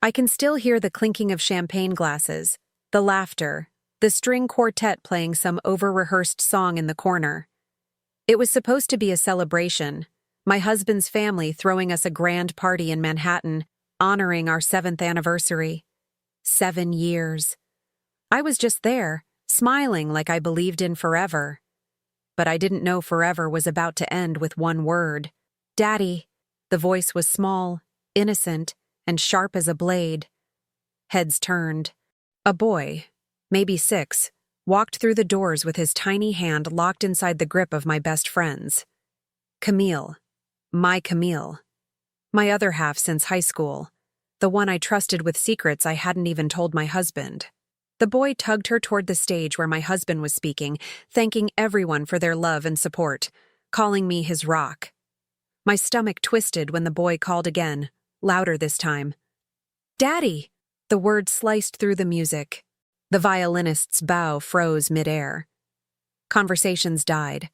I can still hear the clinking of champagne glasses, the laughter, the string quartet playing some over-rehearsed song in the corner. It was supposed to be a celebration, my husband's family throwing us a grand party in Manhattan, honoring our 7th anniversary. 7 years. I was just there, smiling like I believed in forever. But I didn't know forever was about to end with one word. Daddy. The voice was small, innocent, and sharp as a blade. Heads turned. A boy, maybe 6, walked through the doors with his tiny hand locked inside the grip of my best friend's. Camille. My Camille. My other half since high school. The one I trusted with secrets I hadn't even told my husband. The boy tugged her toward the stage where my husband was speaking, thanking everyone for their love and support, calling me his rock. My stomach twisted when the boy called again, louder this time. Daddy! The word sliced through the music. The violinist's bow froze midair. Conversations died.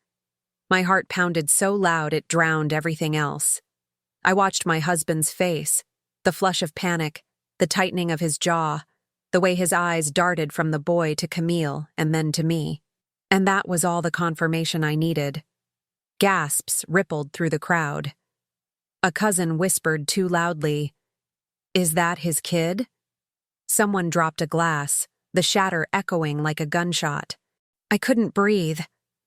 My heart pounded so loud it drowned everything else. I watched my husband's face, the flush of panic, the tightening of his jaw, the way his eyes darted from the boy to Camille and then to me. And that was all the confirmation I needed. Gasps rippled through the crowd. A cousin whispered too loudly, "Is that his kid?" Someone dropped a glass, the shatter echoing like a gunshot. I couldn't breathe,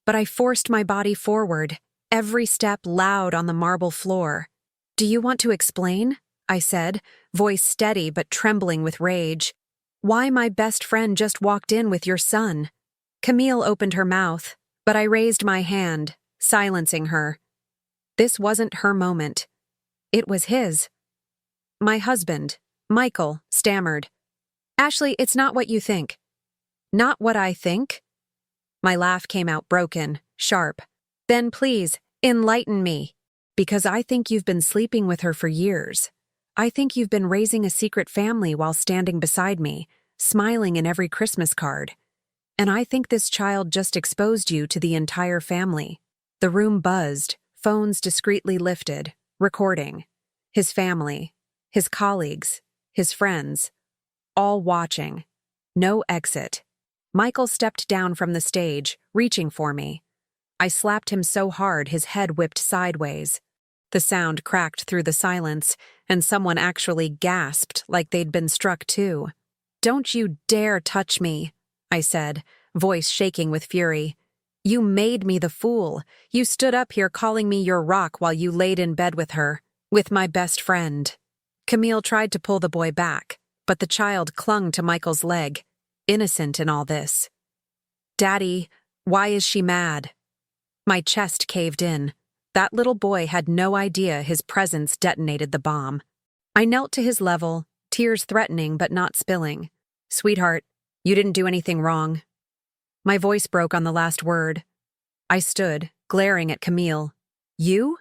but I forced my body forward, every step loud on the marble floor. "Do you want to explain?" I said, voice steady but trembling with rage. "Why my best friend just walked in with your son?" Camille opened her mouth, but I raised my hand, silencing her. This wasn't her moment. It was his. My husband, Michael, stammered. "Ashley, it's not what you think." "Not what I think?" My laugh came out broken, sharp. "Then please, enlighten me. Because I think you've been sleeping with her for years. I think you've been raising a secret family while standing beside me, smiling in every Christmas card. And I think this child just exposed you to the entire family." The room buzzed, phones discreetly lifted, recording. His family, his colleagues, his friends, all watching. No exit. Michael stepped down from the stage, reaching for me. I slapped him so hard his head whipped sideways. The sound cracked through the silence, and someone actually gasped like they'd been struck too. "Don't you dare touch me," I said, voice shaking with fury. "You made me the fool. You stood up here calling me your rock while you laid in bed with her, with my best friend." Camille tried to pull the boy back, but the child clung to Michael's leg, innocent in all this. "Daddy, why is she mad?" My chest caved in. That little boy had no idea his presence detonated the bomb. I knelt to his level, tears threatening but not spilling. "Sweetheart, you didn't do anything wrong." My voice broke on the last word. I stood, glaring at Camille. "You?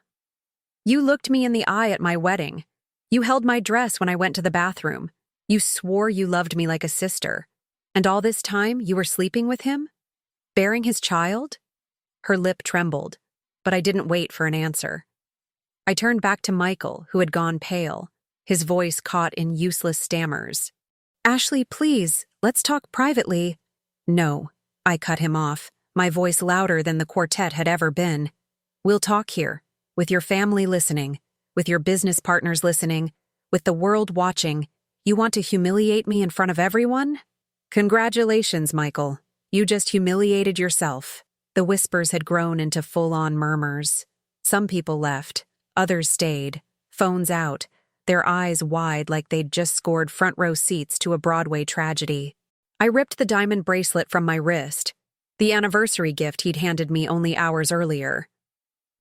You looked me in the eye at my wedding. You held my dress when I went to the bathroom. You swore you loved me like a sister. And all this time you were sleeping with him? Bearing his child?" Her lip trembled, but I didn't wait for an answer. I turned back to Michael, who had gone pale, his voice caught in useless stammers. "Ashley, please, let's talk privately." "No," I cut him off, my voice louder than the quartet had ever been. "We'll talk here, with your family listening, with your business partners listening, with the world watching. You want to humiliate me in front of everyone?" "Congratulations, Michael. You just humiliated yourself." The whispers had grown into full-on murmurs. Some people left, others stayed, phones out, their eyes wide like they'd just scored front-row seats to a Broadway tragedy. I ripped the diamond bracelet from my wrist, the anniversary gift he'd handed me only hours earlier.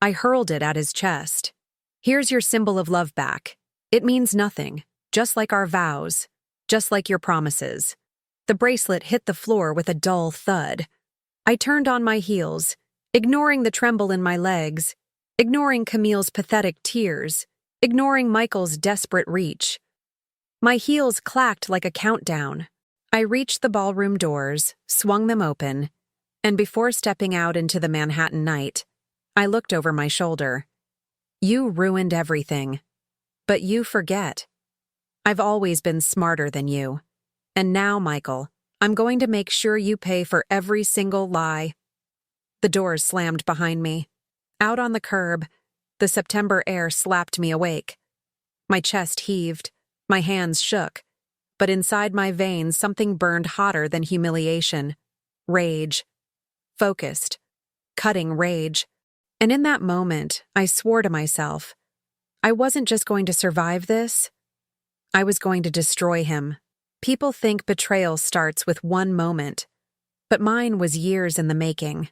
I hurled it at his chest. "Here's your symbol of love back. It means nothing, just like our vows, just like your promises." The bracelet hit the floor with a dull thud. I turned on my heels, ignoring the tremble in my legs, ignoring Camille's pathetic tears, ignoring Michael's desperate reach. My heels clacked like a countdown. I reached the ballroom doors, swung them open, and before stepping out into the Manhattan night, I looked over my shoulder. "You ruined everything. But you forget. I've always been smarter than you. And now, Michael, I'm going to make sure you pay for every single lie." The doors slammed behind me. Out on the curb, the September air slapped me awake. My chest heaved, my hands shook, but inside my veins something burned hotter than humiliation. Rage. Focused. Cutting rage. And in that moment, I swore to myself, I wasn't just going to survive this, I was going to destroy him. People think betrayal starts with one moment, but mine was years in the making.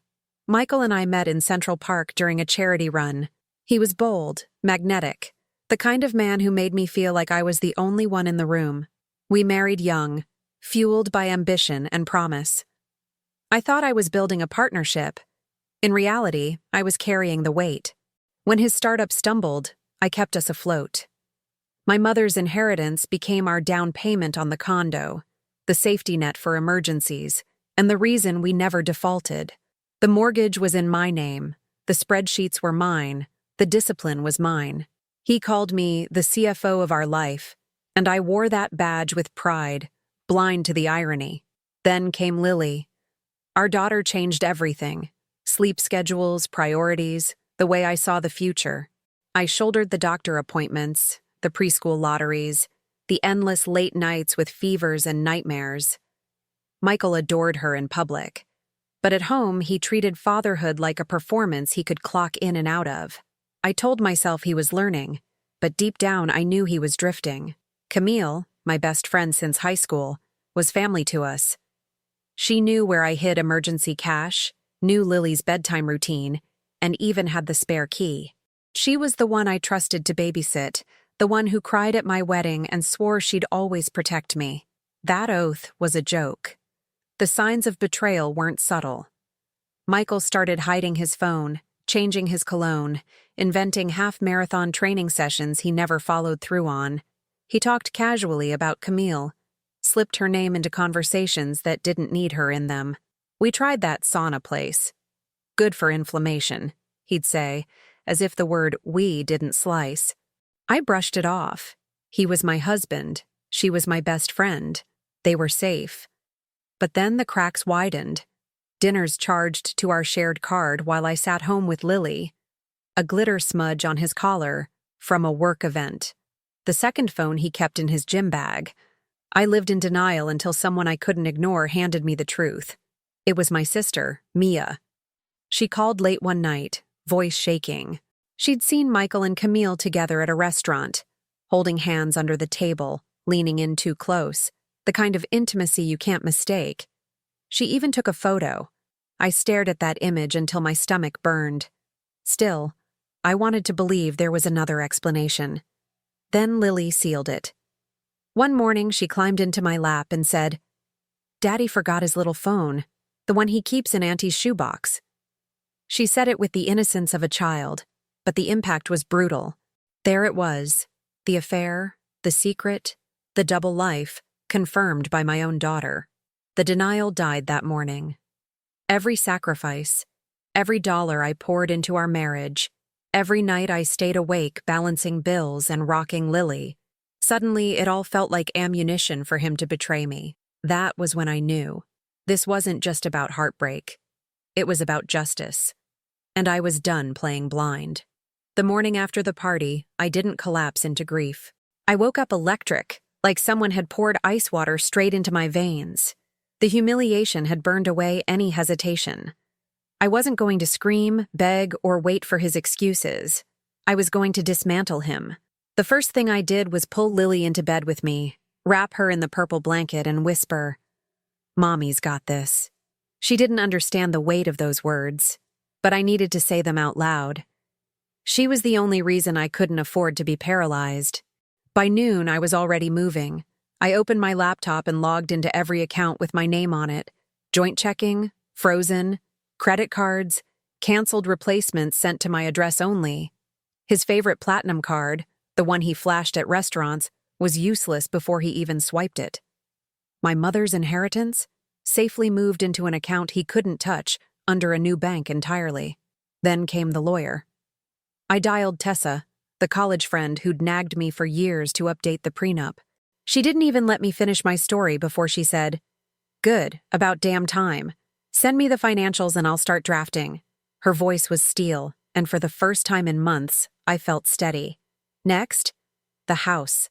Michael and I met in Central Park during a charity run. He was bold, magnetic, the kind of man who made me feel like I was the only one in the room. We married young, fueled by ambition and promise. I thought I was building a partnership. In reality, I was carrying the weight. When his startup stumbled, I kept us afloat. My mother's inheritance became our down payment on the condo, the safety net for emergencies, and the reason we never defaulted. The mortgage was in my name, the spreadsheets were mine, the discipline was mine. He called me the CFO of our life, and I wore that badge with pride, blind to the irony. Then came Lily. Our daughter changed everything. Sleep schedules, priorities, the way I saw the future. I shouldered the doctor appointments, the preschool lotteries, the endless late nights with fevers and nightmares. Michael adored her in public, but at home he treated fatherhood like a performance he could clock in and out of. I told myself he was learning, but deep down I knew he was drifting. Camille, my best friend since high school, was family to us. She knew where I hid emergency cash, knew Lily's bedtime routine, and even had the spare key. She was the one I trusted to babysit, the one who cried at my wedding and swore she'd always protect me. That oath was a joke. The signs of betrayal weren't subtle. Michael started hiding his phone, changing his cologne, inventing half-marathon training sessions he never followed through on. He talked casually about Camille, slipped her name into conversations that didn't need her in them. We tried that sauna place. Good for inflammation, he'd say, as if the word we didn't slice. I brushed it off. He was my husband. She was my best friend. They were safe. But then the cracks widened. Dinners charged to our shared card while I sat home with Lily. A glitter smudge on his collar from a work event. The second phone he kept in his gym bag. I lived in denial until someone I couldn't ignore handed me the truth. It was my sister, Mia. She called late one night, voice shaking. She'd seen Michael and Camille together at a restaurant, holding hands under the table, leaning in too close, the kind of intimacy you can't mistake. She even took a photo. I stared at that image until my stomach burned. Still, I wanted to believe there was another explanation. Then Lily sealed it. One morning she climbed into my lap and said, "Daddy forgot his little phone, the one he keeps in Auntie's shoebox." She said it with the innocence of a child, but the impact was brutal. There it was, the affair, the secret, the double life, confirmed by my own daughter. The denial died that morning. Every sacrifice, every dollar I poured into our marriage, every night I stayed awake balancing bills and rocking Lily, suddenly it all felt like ammunition for him to betray me. That was when I knew. This wasn't just about heartbreak. It was about justice. And I was done playing blind. The morning after the party, I didn't collapse into grief. I woke up electric, like someone had poured ice water straight into my veins. The humiliation had burned away any hesitation. I wasn't going to scream, beg, or wait for his excuses. I was going to dismantle him. The first thing I did was pull Lily into bed with me, wrap her in the purple blanket, and whisper, "Mommy's got this." She didn't understand the weight of those words, but I needed to say them out loud. She was the only reason I couldn't afford to be paralyzed. By noon, I was already moving. I opened my laptop and logged into every account with my name on it. Joint checking, frozen, credit cards, canceled replacements sent to my address only. His favorite platinum card, the one he flashed at restaurants, was useless before he even swiped it. My mother's inheritance safely moved into an account he couldn't touch under a new bank entirely. Then came the lawyer. I dialed Tessa, the college friend who'd nagged me for years to update the prenup. She didn't even let me finish my story before she said, "Good, about damn time. Send me the financials and I'll start drafting." Her voice was steel, and for the first time in months, I felt steady. Next, the house.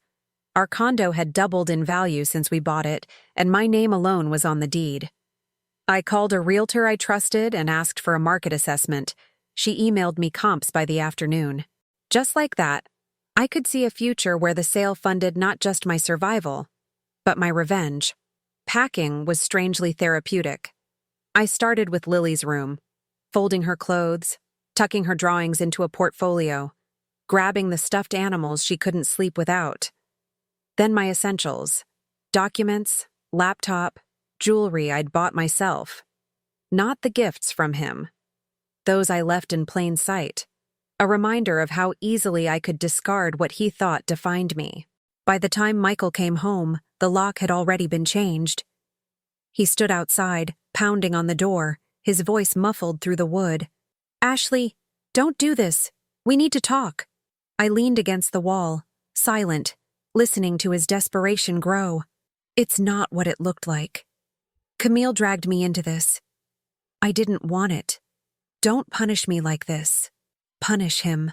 Our condo had doubled in value since we bought it, and my name alone was on the deed. I called a realtor I trusted and asked for a market assessment. She emailed me comps by the afternoon. Just like that, I could see a future where the sale funded not just my survival, but my revenge. Packing was strangely therapeutic. I started with Lily's room, folding her clothes, tucking her drawings into a portfolio, grabbing the stuffed animals she couldn't sleep without. Then my essentials: documents, laptop, jewelry I'd bought myself. Not the gifts from him. Those I left in plain sight. A reminder of how easily I could discard what he thought defined me. By the time Michael came home, the lock had already been changed. He stood outside, pounding on the door, his voice muffled through the wood. "Ashley, don't do this. We need to talk." I leaned against the wall, silent, listening to his desperation grow. It's not what it looked like. Camille dragged me into this. I didn't want it. Don't punish me like this. Punish him.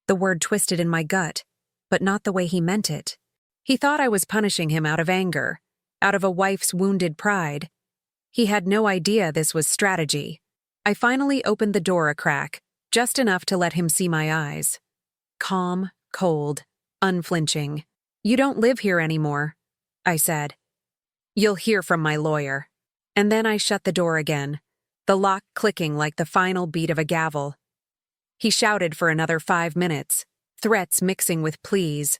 The word twisted in my gut, but not the way he meant it. He thought I was punishing him out of anger, out of a wife's wounded pride. He had no idea this was strategy. I finally opened the door a crack, just enough to let him see my eyes. Calm, cold, unflinching. "You don't live here anymore," I said. "You'll hear from my lawyer." And then I shut the door again, the lock clicking like the final beat of a gavel. He shouted for another 5 minutes, threats mixing with pleas,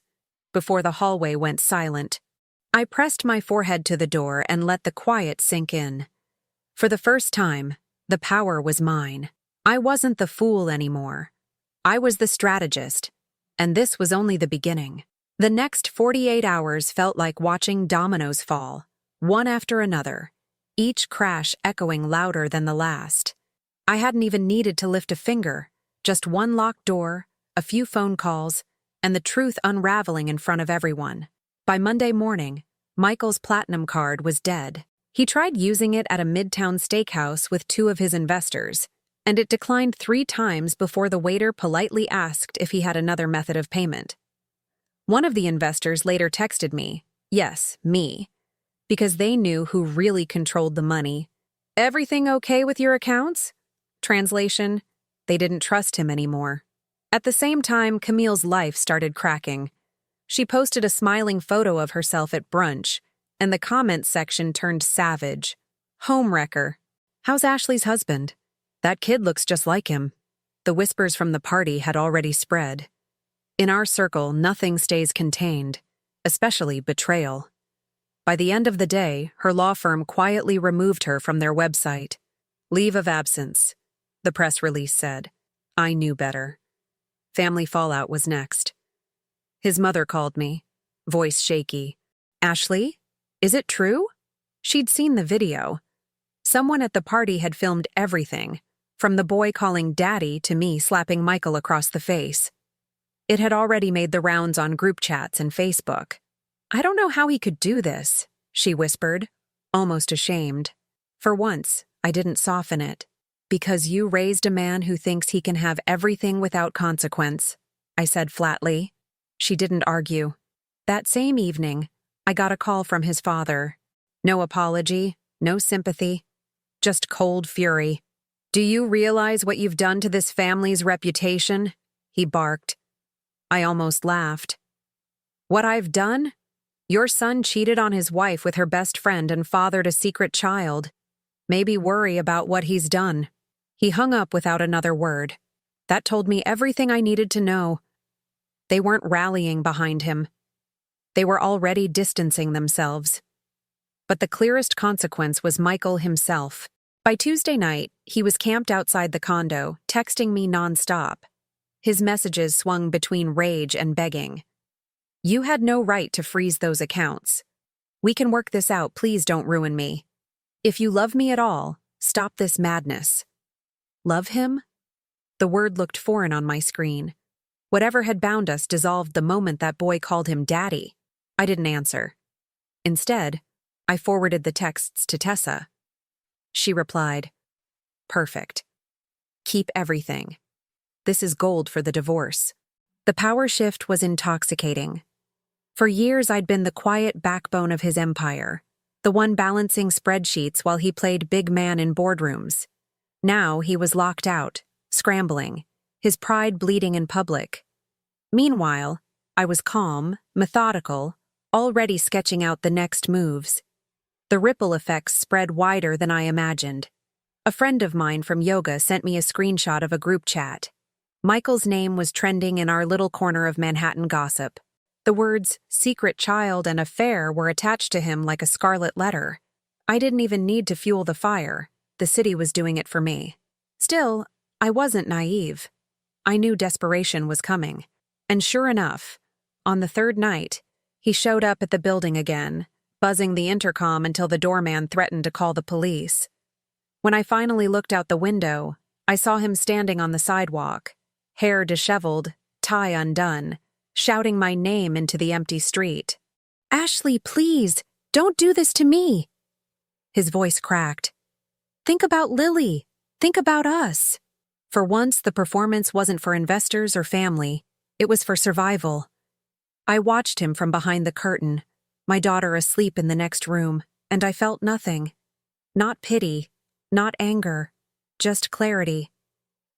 before the hallway went silent. I pressed my forehead to the door and let the quiet sink in. For the first time, the power was mine. I wasn't the fool anymore. I was the strategist, and this was only the beginning. The next 48 hours felt like watching dominoes fall, one after another, each crash echoing louder than the last. I hadn't even needed to lift a finger, just one locked door, a few phone calls, and the truth unraveling in front of everyone. By Monday morning, Michael's platinum card was dead. He tried using it at a midtown steakhouse with 2 of his investors, and it declined 3 times before the waiter politely asked if he had another method of payment. One of the investors later texted me, yes, me, because they knew who really controlled the money. "Everything okay with your accounts?" Translation: they didn't trust him anymore. At the same time, Camille's life started cracking. She posted a smiling photo of herself at brunch, and the comments section turned savage. "Homewrecker. How's Ashley's husband? That kid looks just like him." The whispers from the party had already spread. In our circle, nothing stays contained, especially betrayal. By the end of the day, her law firm quietly removed her from their website. "Leave of absence," the press release said. I knew better. Family fallout was next. His mother called me, voice shaky. "Ashley, is it true?" She'd seen the video. Someone at the party had filmed everything, from the boy calling daddy to me slapping Michael across the face. It had already made the rounds on group chats and Facebook. "I don't know how he could do this," she whispered, almost ashamed. For once, I didn't soften it. "Because you raised a man who thinks he can have everything without consequence," I said flatly. She didn't argue. That same evening, I got a call from his father. No apology, no sympathy, just cold fury. "Do you realize what you've done to this family's reputation?" he barked. I almost laughed. "What I've done? Your son cheated on his wife with her best friend and fathered a secret child. Maybe worry about what he's done." He hung up without another word. That told me everything I needed to know. They weren't rallying behind him. They were already distancing themselves. But the clearest consequence was Michael himself. By Tuesday night, he was camped outside the condo, texting me nonstop. His messages swung between rage and begging. "You had no right to freeze those accounts. We can work this out, please don't ruin me. If you love me at all, stop this madness." Love him? The word looked foreign on my screen. Whatever had bound us dissolved the moment that boy called him daddy. I didn't answer. Instead, I forwarded the texts to Tessa. She replied, "Perfect. Keep everything. This is gold for the divorce." The power shift was intoxicating. For years, I'd been the quiet backbone of his empire, the one balancing spreadsheets while he played big man in boardrooms. Now he was locked out, scrambling, his pride bleeding in public. Meanwhile, I was calm, methodical, already sketching out the next moves. The ripple effects spread wider than I imagined. A friend of mine from yoga sent me a screenshot of a group chat. Michael's name was trending in our little corner of Manhattan gossip. The words secret child and affair were attached to him like a scarlet letter. I didn't even need to fuel the fire. The city was doing it for me. Still, I wasn't naive. I knew desperation was coming. And sure enough, on the third night, he showed up at the building again, buzzing the intercom until the doorman threatened to call the police. When I finally looked out the window, I saw him standing on the sidewalk, hair disheveled, tie undone, shouting my name into the empty street. "Ashley, please, don't do this to me." His voice cracked. "Think about Lily. Think about us." For once, the performance wasn't for investors or family. It was for survival. I watched him from behind the curtain, my daughter asleep in the next room, and I felt nothing. Not pity, not anger, just clarity.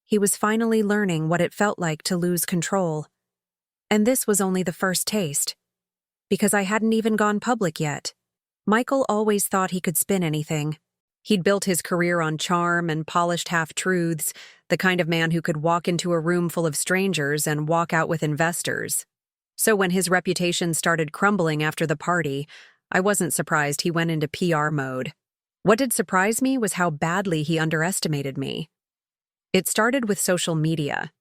He was finally learning what it felt like to lose control. And this was only the first taste. Because I hadn't even gone public yet. Michael always thought he could spin anything. He'd built his career on charm and polished half-truths, the kind of man who could walk into a room full of strangers and walk out with investors. So when his reputation started crumbling after the party, I wasn't surprised he went into PR mode. What did surprise me was how badly he underestimated me. It started with social media.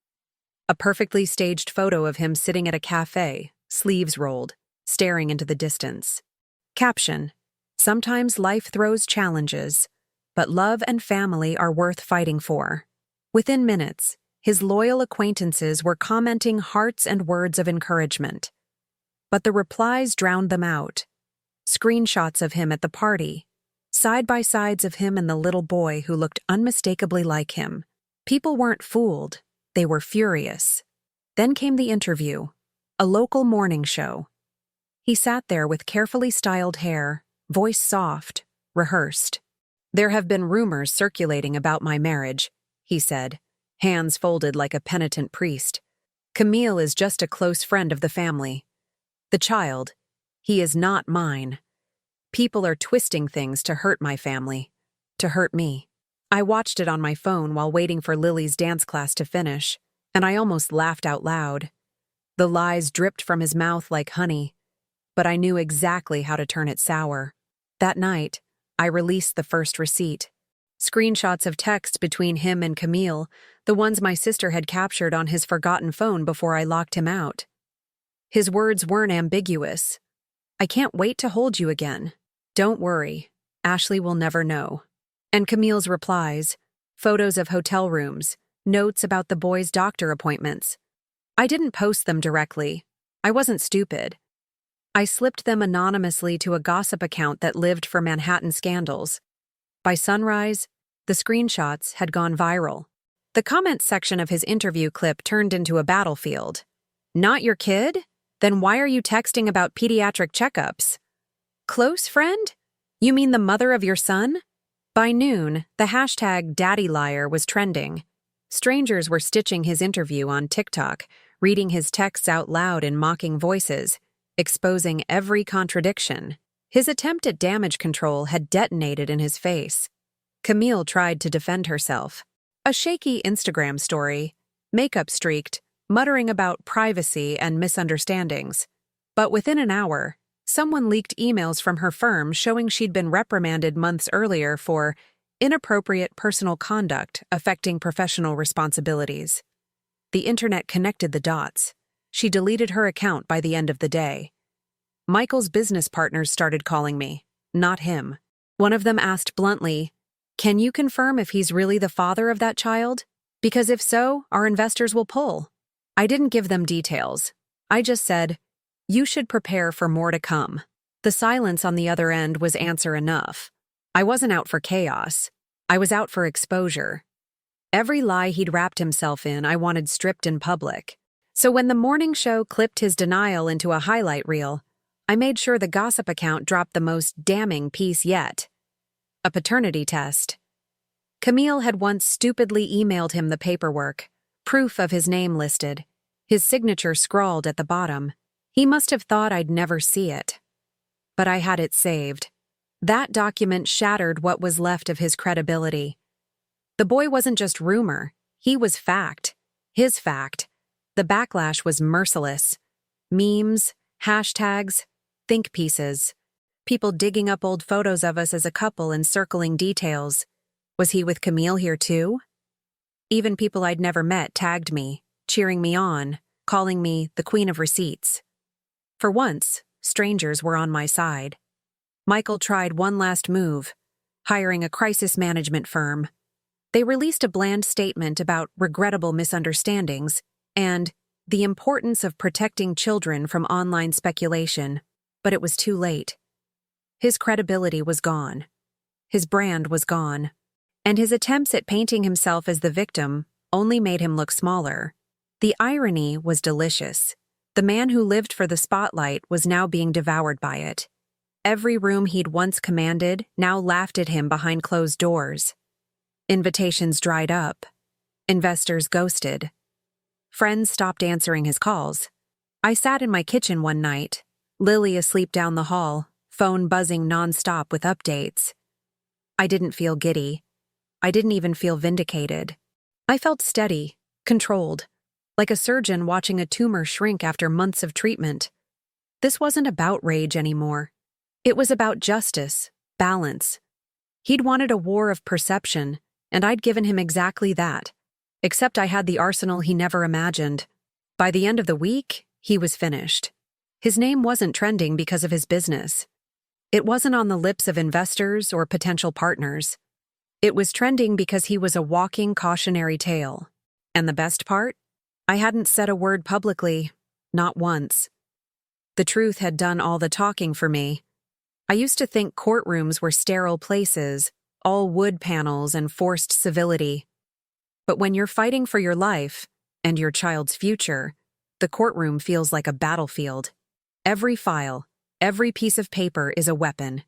A perfectly staged photo of him sitting at a cafe, sleeves rolled, staring into the distance. Caption: "Sometimes life throws challenges, but love and family are worth fighting for." Within minutes, his loyal acquaintances were commenting hearts and words of encouragement. But the replies drowned them out. Screenshots of him at the party, side-by-sides of him and the little boy who looked unmistakably like him. People weren't fooled, they were furious. Then came the interview, a local morning show. He sat there with carefully styled hair, voice soft, rehearsed. "There have been rumors circulating about my marriage," he said, hands folded like a penitent priest. "Camille is just a close friend of the family. The child, he is not mine. People are twisting things to hurt my family, to hurt me." I watched it on my phone while waiting for Lily's dance class to finish, and I almost laughed out loud. The lies dripped from his mouth like honey, but I knew exactly how to turn it sour. That night, I released the first receipt. Screenshots of texts between him and Camille, the ones my sister had captured on his forgotten phone before I locked him out. His words weren't ambiguous. "I can't wait to hold you again. Don't worry, Ashley will never know." And Camille's replies, photos of hotel rooms, notes about the boys' doctor appointments. I didn't post them directly. I wasn't stupid. I slipped them anonymously to a gossip account that lived for Manhattan scandals. By sunrise, the screenshots had gone viral. The comments section of his interview clip turned into a battlefield. "Not your kid? Then why are you texting about pediatric checkups? Close friend? You mean the mother of your son?" By noon, the hashtag #DaddyLiar was trending. Strangers were stitching his interview on TikTok, reading his texts out loud in mocking voices, exposing every contradiction. His attempt at damage control had detonated in his face. Camille tried to defend herself. A shaky Instagram story, makeup streaked, muttering about privacy and misunderstandings. But within an hour, someone leaked emails from her firm showing she'd been reprimanded months earlier for inappropriate personal conduct affecting professional responsibilities. The internet connected the dots. She deleted her account by the end of the day. Michael's business partners started calling me, not him. One of them asked bluntly, "Can you confirm if he's really the father of that child? Because if so, our investors will pull." I didn't give them details. I just said, "You should prepare for more to come." The silence on the other end was answer enough. I wasn't out for chaos. I was out for exposure. Every lie he'd wrapped himself in, I wanted stripped in public. So when the morning show clipped his denial into a highlight reel, I made sure the gossip account dropped the most damning piece yet. A paternity test. Camille had once stupidly emailed him the paperwork, proof of his name listed, his signature scrawled at the bottom. He must have thought I'd never see it. But I had it saved. That document shattered what was left of his credibility. The boy wasn't just rumor, he was fact. His fact. The backlash was merciless. Memes, hashtags, think pieces. People digging up old photos of us as a couple and circling details. Was he with Camille here too? Even people I'd never met tagged me, cheering me on, calling me the Queen of Receipts. For once, strangers were on my side. Michael tried one last move, hiring a crisis management firm. They released a bland statement about regrettable misunderstandings and the importance of protecting children from online speculation, but it was too late. His credibility was gone. His brand was gone. And his attempts at painting himself as the victim only made him look smaller. The irony was delicious. The man who lived for the spotlight was now being devoured by it. Every room he'd once commanded now laughed at him behind closed doors. Invitations dried up. Investors ghosted. Friends stopped answering his calls. I sat in my kitchen one night, Lily asleep down the hall, phone buzzing nonstop with updates. I didn't feel giddy. I didn't even feel vindicated. I felt steady, controlled, like a surgeon watching a tumor shrink after months of treatment. This wasn't about rage anymore. It was about justice, balance. He'd wanted a war of perception, and I'd given him exactly that, except I had the arsenal he never imagined. By the end of the week, he was finished. His name wasn't trending because of his business. It wasn't on the lips of investors or potential partners. It was trending because he was a walking cautionary tale. And the best part? I hadn't said a word publicly, not once. The truth had done all the talking for me. I used to think courtrooms were sterile places, all wood panels and forced civility. But when you're fighting for your life and your child's future, the courtroom feels like a battlefield. Every file, every piece of paper is a weapon.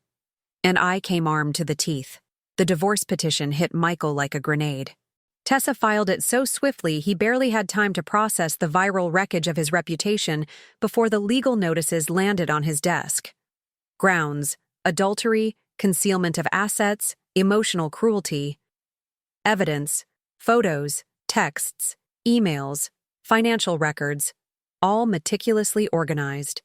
And I came armed to the teeth. The divorce petition hit Michael like a grenade. Tessa filed it so swiftly he barely had time to process the viral wreckage of his reputation before the legal notices landed on his desk. Grounds: adultery, concealment of assets, emotional cruelty. Evidence: photos, texts, emails, financial records, all meticulously organized.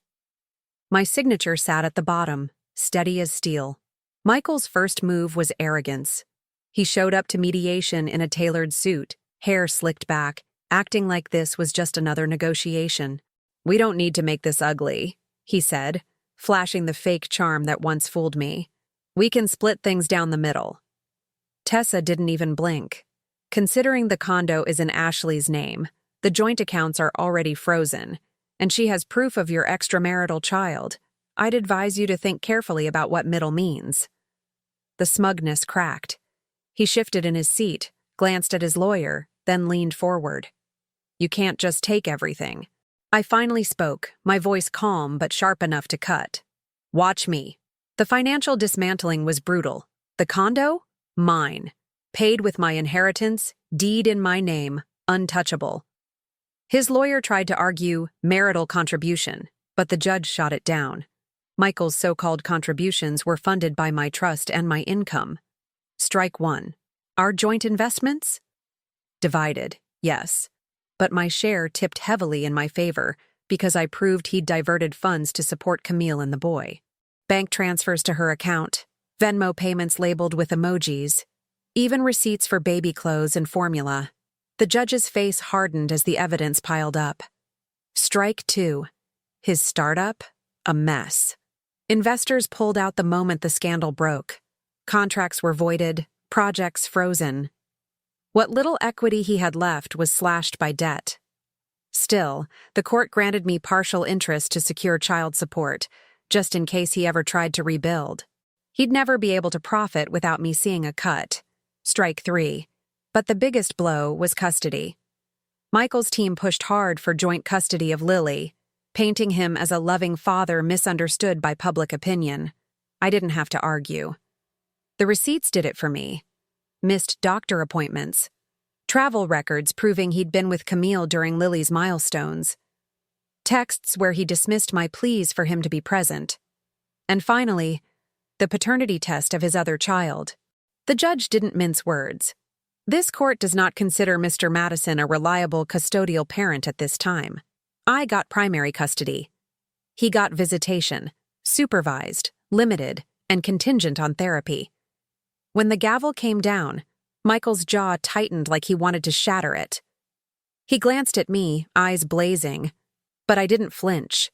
My signature sat at the bottom, steady as steel. Michael's first move was arrogance. He showed up to mediation in a tailored suit, hair slicked back, acting like this was just another negotiation. "We don't need to make this ugly," he said, flashing the fake charm that once fooled me. "We can split things down the middle." Tessa didn't even blink. Considering the condo is in Ashley's name, the joint accounts are already frozen, and she has proof of your extramarital child, I'd advise you to think carefully about what middle means. The smugness cracked. He shifted in his seat, glanced at his lawyer, then leaned forward. "You can't just take everything." I finally spoke, my voice calm but sharp enough to cut. "Watch me." The financial dismantling was brutal. The condo? Mine. Paid with my inheritance, deed in my name, untouchable. His lawyer tried to argue marital contribution, but the judge shot it down. Michael's so-called contributions were funded by my trust and my income. Strike one. Our joint investments? Divided, yes. But my share tipped heavily in my favor because I proved he'd diverted funds to support Camille and the boy. Bank transfers to her account, Venmo payments labeled with emojis, even receipts for baby clothes and formula. The judge's face hardened as the evidence piled up. Strike two. His startup? A mess. Investors pulled out the moment the scandal broke. Contracts were voided, projects frozen. What little equity he had left was slashed by debt. Still, the court granted me partial interest to secure child support, just in case he ever tried to rebuild. He'd never be able to profit without me seeing a cut. Strike 3. But the biggest blow was custody. Michael's team pushed hard for joint custody of Lily, painting him as a loving father misunderstood by public opinion. I didn't have to argue. The receipts did it for me. Missed doctor appointments. Travel records proving he'd been with Camille during Lily's milestones. Texts where he dismissed my pleas for him to be present. And finally, the paternity test of his other child. The judge didn't mince words. This court does not consider Mr. Madison a reliable custodial parent at this time. I got primary custody. He got visitation, supervised, limited, and contingent on therapy. When the gavel came down, Michael's jaw tightened like he wanted to shatter it. He glanced at me, eyes blazing, but I didn't flinch.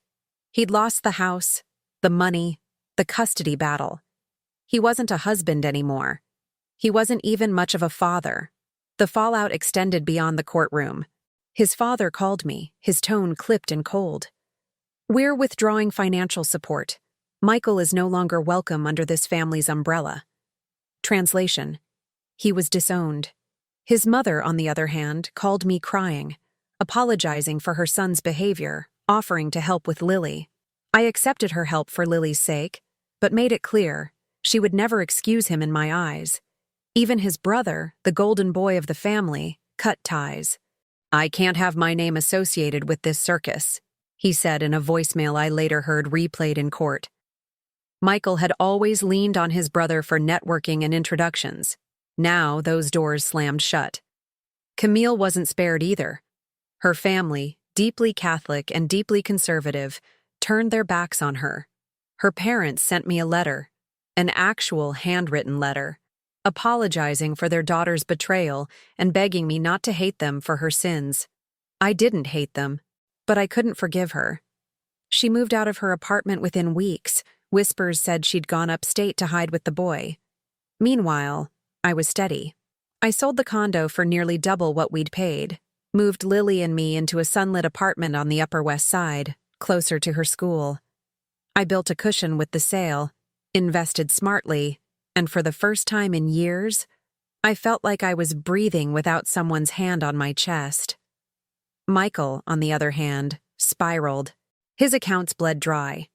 He'd lost the house, the money, the custody battle. He wasn't a husband anymore. He wasn't even much of a father. The fallout extended beyond the courtroom. His father called me, his tone clipped and cold. "We're withdrawing financial support. Michael is no longer welcome under this family's umbrella." Translation: he was disowned. His mother, on the other hand, called me crying, apologizing for her son's behavior, offering to help with Lily. I accepted her help for Lily's sake, but made it clear she would never excuse him in my eyes. Even his brother, the golden boy of the family, cut ties. "I can't have my name associated with this circus," he said in a voicemail I later heard replayed in court. Michael had always leaned on his brother for networking and introductions. Now those doors slammed shut. Camille wasn't spared either. Her family, deeply Catholic and deeply conservative, turned their backs on her. Her parents sent me a letter, an actual handwritten letter, apologizing for their daughter's betrayal and begging me not to hate them for her sins. I didn't hate them, but I couldn't forgive her. She moved out of her apartment within weeks. Whispers said she'd gone upstate to hide with the boy. Meanwhile, I was steady. I sold the condo for nearly double what we'd paid, moved Lily and me into a sunlit apartment on the Upper West Side, closer to her school. I built a cushion with the sale, invested smartly, and for the first time in years, I felt like I was breathing without someone's hand on my chest. Michael, on the other hand, spiraled. His accounts bled dry.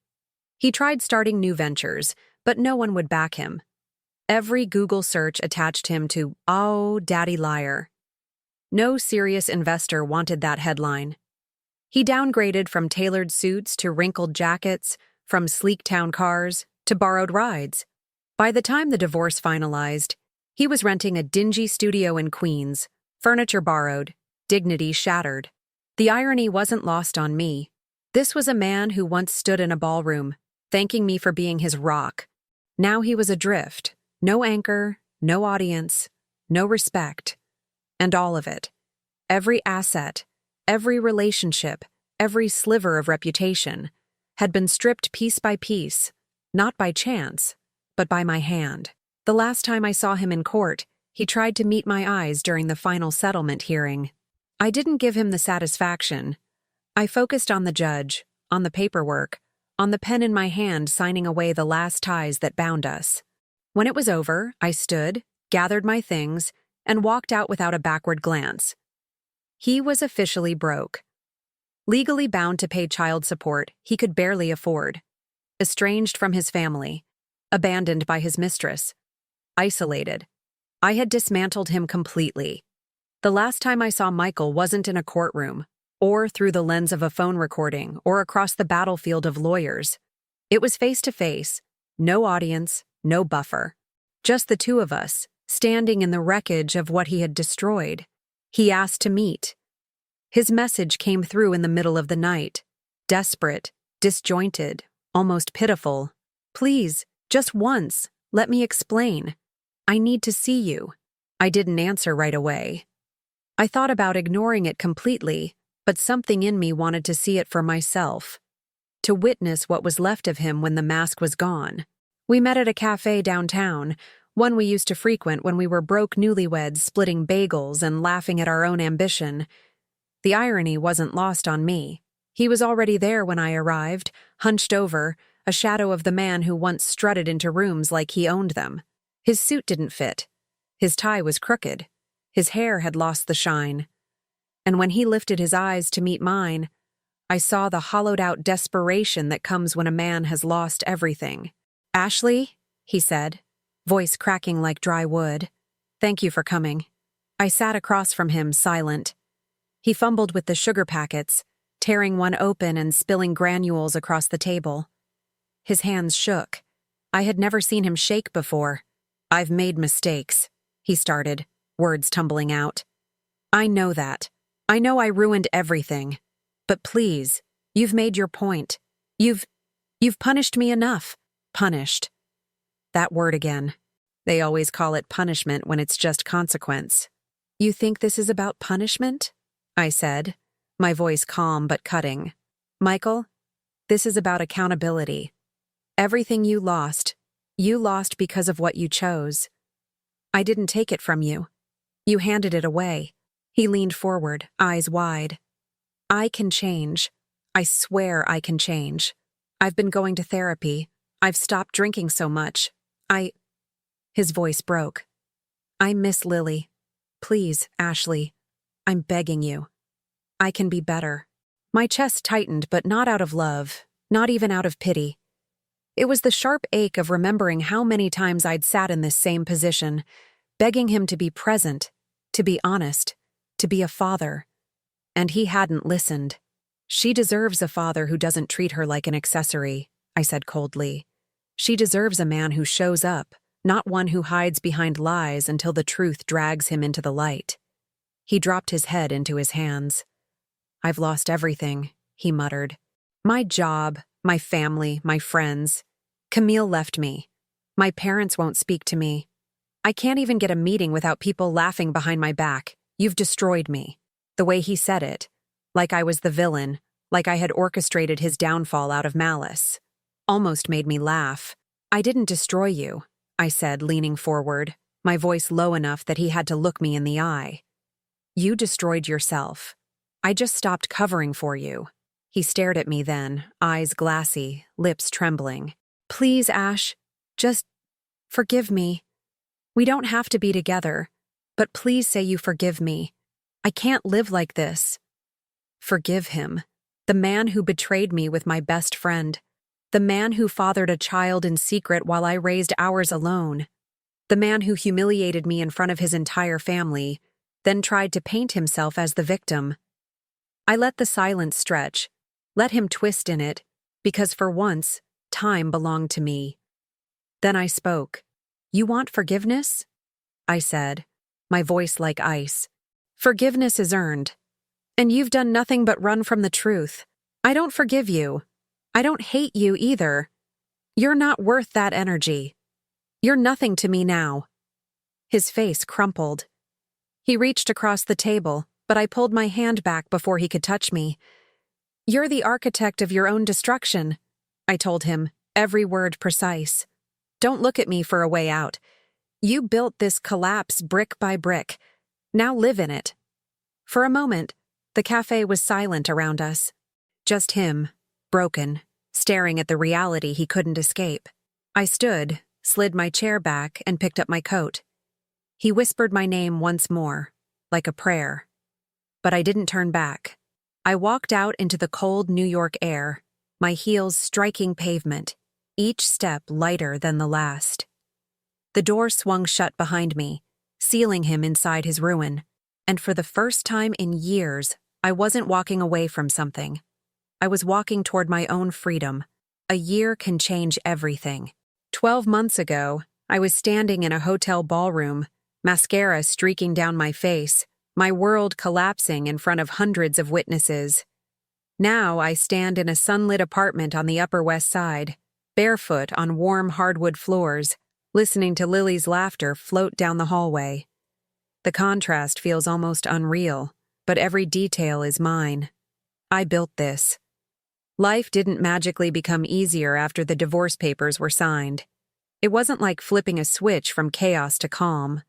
He tried starting new ventures, but no one would back him. Every Google search attached him to, "Oh, Daddy Liar." No serious investor wanted that headline. He downgraded from tailored suits to wrinkled jackets, from sleek town cars to borrowed rides. By the time the divorce finalized, he was renting a dingy studio in Queens, furniture borrowed, dignity shattered. The irony wasn't lost on me. This was a man who once stood in a ballroom, thanking me for being his rock. Now he was adrift. No anchor, no audience, no respect. And all of it. Every asset, every relationship, every sliver of reputation had been stripped piece by piece, not by chance, but by my hand. The last time I saw him in court, he tried to meet my eyes during the final settlement hearing. I didn't give him the satisfaction. I focused on the judge, on the paperwork, on the pen in my hand signing away the last ties that bound us. When it was over, I stood, gathered my things, and walked out without a backward glance. He was officially broke. Legally bound to pay child support he could barely afford. Estranged from his family. Abandoned by his mistress. Isolated. I had dismantled him completely. The last time I saw Michael wasn't in a courtroom, or through the lens of a phone recording, or across the battlefield of lawyers. It was face to face, no audience, no buffer. Just the two of us, standing in the wreckage of what he had destroyed. He asked to meet. His message came through in the middle of the night. Desperate, disjointed, almost pitiful. "Please, just once, let me explain. I need to see you." I didn't answer right away. I thought about ignoring it completely, but something in me wanted to see it for myself. To witness what was left of him when the mask was gone. We met at a cafe downtown, one we used to frequent when we were broke newlyweds splitting bagels and laughing at our own ambition. The irony wasn't lost on me. He was already there when I arrived, hunched over, a shadow of the man who once strutted into rooms like he owned them. His suit didn't fit. His tie was crooked. His hair had lost the shine. And when he lifted his eyes to meet mine, I saw the hollowed-out desperation that comes when a man has lost everything. "Ashley," he said, voice cracking like dry wood. "Thank you for coming." I sat across from him, silent. He fumbled with the sugar packets, tearing one open and spilling granules across the table. His hands shook. I had never seen him shake before. "I've made mistakes," he started, words tumbling out. "I know that. I know I ruined everything. But please, you've made your point. You've punished me enough." Punished. That word again. They always call it punishment when it's just consequence. "You think this is about punishment?" I said, my voice calm but cutting. "Michael, this is about accountability. Everything you lost because of what you chose. I didn't take it from you. You handed it away." He leaned forward, eyes wide. "I can change. I swear I can change. I've been going to therapy. I've stopped drinking so much. His voice broke. "I miss Lily. Please, Ashley. I'm begging you. I can be better." My chest tightened, but not out of love, not even out of pity. It was the sharp ache of remembering how many times I'd sat in this same position, begging him to be present, to be honest, to be a father. And he hadn't listened. "She deserves a father who doesn't treat her like an accessory," I said coldly. "She deserves a man who shows up, not one who hides behind lies until the truth drags him into the light." He dropped his head into his hands. "I've lost everything," he muttered. "My job, my family, my friends. Camille left me. My parents won't speak to me. I can't even get a meeting without people laughing behind my back. You've destroyed me." The way he said it, like I was the villain, like I had orchestrated his downfall out of malice, almost made me laugh. "I didn't destroy you," I said, leaning forward, my voice low enough that he had to look me in the eye. "You destroyed yourself. I just stopped covering for you." He stared at me then, eyes glassy, lips trembling. "Please, Ash, just forgive me. We don't have to be together, but please say you forgive me. I can't live like this." Forgive him. The man who betrayed me with my best friend. The man who fathered a child in secret while I raised ours alone. The man who humiliated me in front of his entire family, then tried to paint himself as the victim. I let the silence stretch, let him twist in it, because for once, time belonged to me. Then I spoke. "You want forgiveness?" I said, my voice like ice. "Forgiveness is earned. And you've done nothing but run from the truth. I don't forgive you. I don't hate you either. You're not worth that energy. You're nothing to me now." His face crumpled. He reached across the table, but I pulled my hand back before he could touch me. "You're the architect of your own destruction," I told him, every word precise. "Don't look at me for a way out. You built this collapse brick by brick. Now live in it." For a moment, the cafe was silent around us. Just him, broken, staring at the reality he couldn't escape. I stood, slid my chair back, and picked up my coat. He whispered my name once more, like a prayer. But I didn't turn back. I walked out into the cold New York air, my heels striking pavement, each step lighter than the last. The door swung shut behind me, sealing him inside his ruin, and for the first time in years, I wasn't walking away from something. I was walking toward my own freedom. A year can change everything. 12 months ago, I was standing in a hotel ballroom, mascara streaking down my face, my world collapsing in front of hundreds of witnesses. Now I stand in a sunlit apartment on the Upper West Side, barefoot on warm hardwood floors, listening to Lily's laughter float down the hallway. The contrast feels almost unreal, but every detail is mine. I built this. Life didn't magically become easier after the divorce papers were signed. It wasn't like flipping a switch from chaos to calm.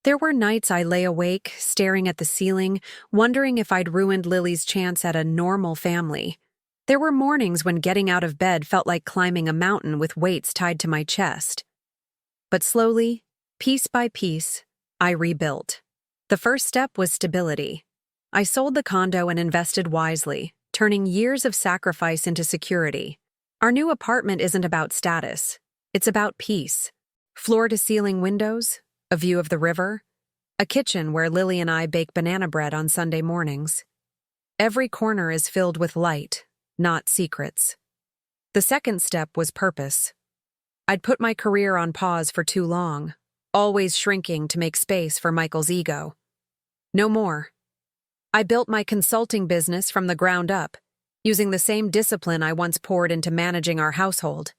There were nights I lay awake, staring at the ceiling, wondering if I'd ruined Lily's chance at a normal family. There were mornings when getting out of bed felt like climbing a mountain with weights tied to my chest. But slowly, piece by piece, I rebuilt. The first step was stability. I sold the condo and invested wisely, turning years of sacrifice into security. Our new apartment isn't about status. It's about peace. Floor-to-ceiling windows, a view of the river, a kitchen where Lily and I bake banana bread on Sunday mornings. Every corner is filled with light, not secrets. The second step was purpose. I'd put my career on pause for too long, always shrinking to make space for Michael's ego. No more. I built my consulting business from the ground up, using the same discipline I once poured into managing our household.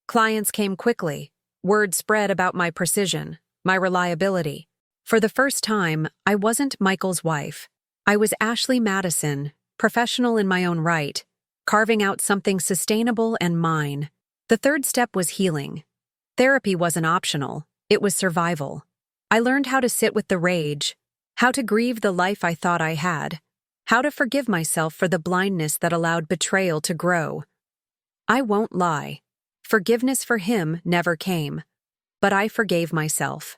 Clients came quickly. Word spread about my precision, my reliability. For the first time, I wasn't Michael's wife. I was Ashley Madison, professional in my own right, carving out something sustainable and mine. The third step was healing. Therapy wasn't optional, it was survival. I learned how to sit with the rage, how to grieve the life I thought I had, how to forgive myself for the blindness that allowed betrayal to grow. I won't lie. Forgiveness for him never came, but I forgave myself.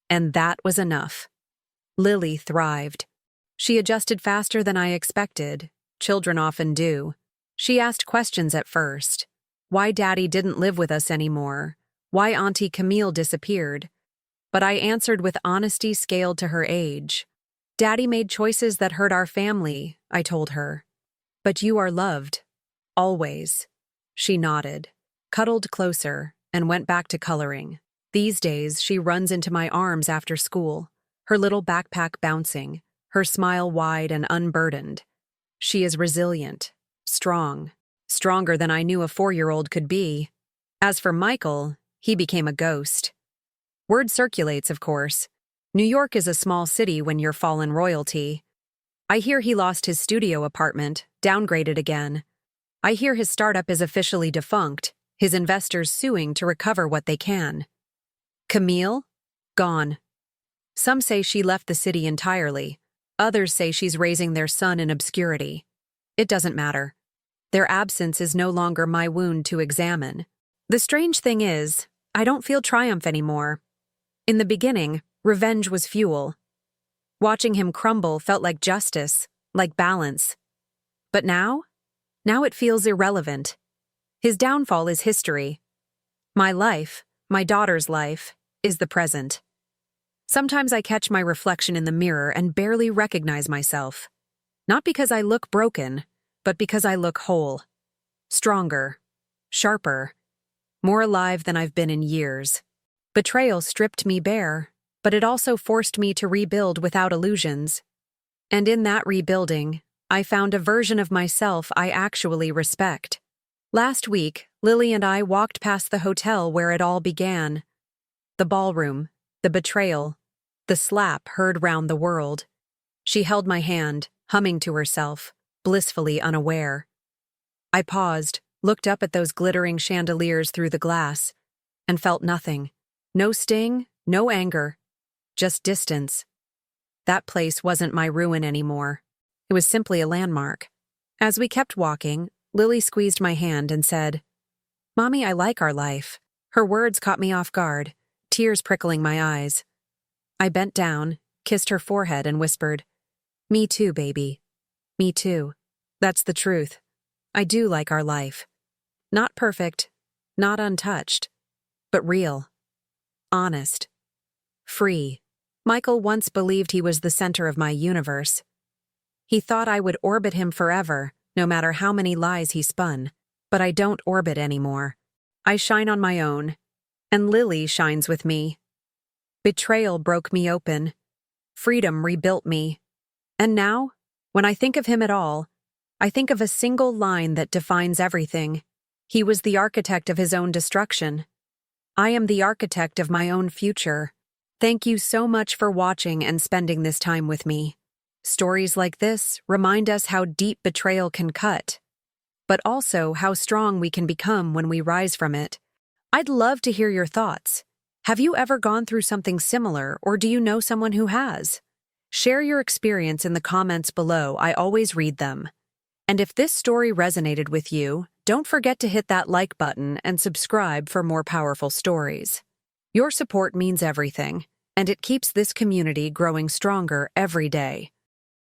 And that was enough. Lily thrived. She adjusted faster than I expected. Children often do. She asked questions at first. Why Daddy didn't live with us anymore. Why Auntie Camille disappeared. But I answered with honesty scaled to her age. Daddy made choices that hurt our family, I told her. But you are loved. Always. She nodded, cuddled closer, and went back to coloring. These days, she runs into my arms after school, her little backpack bouncing, her smile wide and unburdened. She is resilient, strong, stronger than I knew a 4-year-old could be. As for Michael, he became a ghost. Word circulates, of course. New York is a small city when you're fallen royalty. I hear he lost his studio apartment, downgraded again. I hear his startup is officially defunct, his investors suing to recover what they can. Camille? Gone. Some say she left the city entirely. Others say she's raising their son in obscurity. It doesn't matter. Their absence is no longer my wound to examine. The strange thing is, I don't feel triumph anymore. In the beginning, revenge was fuel. Watching him crumble felt like justice, like balance. But now it feels irrelevant. His downfall is history. My life, my daughter's life, is the present. Sometimes I catch my reflection in the mirror and barely recognize myself. Not because I look broken, but because I look whole. Stronger, sharper, more alive than I've been in years. Betrayal stripped me bare, but it also forced me to rebuild without illusions. And in that rebuilding, I found a version of myself I actually respect. Last week, Lily and I walked past the hotel where it all began. The ballroom, the betrayal, the slap heard round the world. She held my hand, humming to herself, blissfully unaware. I paused, looked up at those glittering chandeliers through the glass, and felt nothing. No sting, no anger, just distance. That place wasn't my ruin anymore. It was simply a landmark. As we kept walking, Lily squeezed my hand and said, "Mommy, I like our life." Her words caught me off guard, tears prickling my eyes. I bent down, kissed her forehead, and whispered, "Me too, baby. Me too. That's the truth. I do like our life. Not perfect, not untouched, but real. Honest. Free." Michael once believed he was the center of my universe. He thought I would orbit him forever, no matter how many lies he spun. But I don't orbit anymore. I shine on my own, and Lily shines with me. Betrayal broke me open. Freedom rebuilt me. And now, when I think of him at all, I think of a single line that defines everything. He was the architect of his own destruction. I am the architect of my own future. Thank you so much for watching and spending this time with me. Stories like this remind us how deep betrayal can cut, but also how strong we can become when we rise from it. I'd love to hear your thoughts. Have you ever gone through something similar, or do you know someone who has? Share your experience in the comments below. I always read them. And if this story resonated with you, don't forget to hit that like button and subscribe for more powerful stories. Your support means everything, and it keeps this community growing stronger every day.